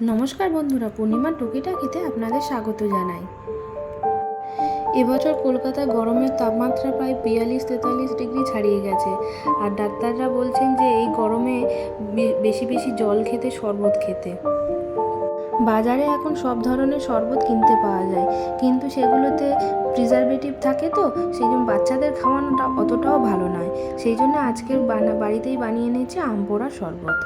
নমস্কার বন্ধুরা, পূর্ণিমার টুকিটাকিতে আপনাদের স্বাগত জানাই। এবছর কলকাতায় গরমের তাপমাত্রা প্রায় 42-43 ডিগ্রি ছাড়িয়ে গেছে। আর ডাক্তাররা বলছেন যে এই গরমে বেশি বেশি জল খেতে, শরবত খেতে। বাজারে এখন সব ধরনের শরবত কিনতে পাওয়া যায়, কিন্তু সেগুলোতে প্রিজারভেটিভ থাকে, তো সেই জন্য বাচ্চাদের খাওয়ানোটা অতটাও ভালো নয়। সেই জন্য আজকের বাড়িতেই বানিয়ে নিয়েছি আম পোড়া শরবত।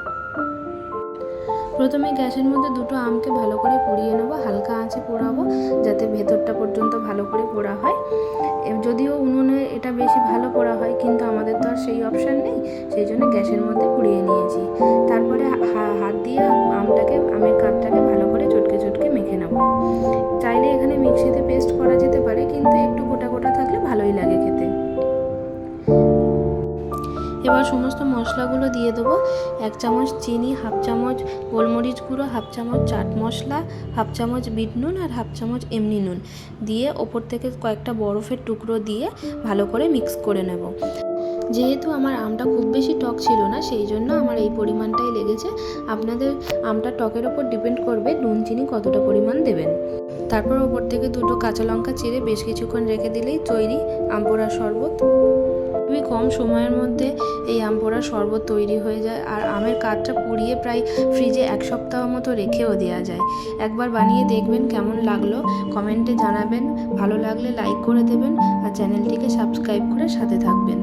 প্রথমে গ্যাসের মধ্যে দুটো আমকে ভালো করে পুড়িয়ে নেবো, হালকা আঁচে পোড়াবো যাতে ভেতরটা পর্যন্ত ভালো করে পোড়া হয়। যদিও উনুনে এটা বেশি ভালো পোড়া হয়, কিন্তু আমাদের তো আর সেই অপশান নেই, সেই জন্য গ্যাসের মধ্যে পুড়িয়ে নিয়েছি। তারপরে হাত দিয়ে আমের কাঠটাকে ভালো করে চটকে চটকে মেখে নেব। চাইলে এখানে মিক্সিতে পেস্ট করা যেতে পারে, কিন্তু একটু গোটা গোটা থাকলে ভালোই লাগে খেতে। এবার সমস্ত মশলাগুলো দিয়ে দেবো। 1 চামচ চিনি, 1/2 চামচ গোলমরিচ গুঁড়ো, 1/2 চামচ চাট মশলা, 1/2 চামচ বিট নুন আর 1/2 চামচ এমনি নুন দিয়ে ওপর থেকে কয়েকটা বরফের টুকরো দিয়ে ভালো করে মিক্স করে নেব। যেহেতু আমার আমটা খুব বেশি টক ছিল না, সেই জন্য আমার এই পরিমাণটাই লেগেছে। আপনাদের আমটা টকের ওপর ডিপেন্ড করবে নুন চিনি কতটা পরিমাণ দেবেন। তারপর ওপর থেকে 2টো কাঁচা লঙ্কা চিড়ে বেশ কিছুক্ষণ রেখে দিলেই তৈরি আম পোড়া শরবত। খুবই কম সময়ের মধ্যে এই আম পোড়া শরবত তৈরি হয়ে যায়। আর আমের কাঠটা পুড়িয়ে প্রায় ফ্রিজে 1 সপ্তাহ মতো রেখেও দেওয়া যায়। একবার বানিয়ে দেখবেন কেমন লাগলো, কমেন্টে জানাবেন। ভালো লাগলে লাইক করে দেবেন আর চ্যানেলটিকে সাবস্ক্রাইব করে সাথে থাকবেন।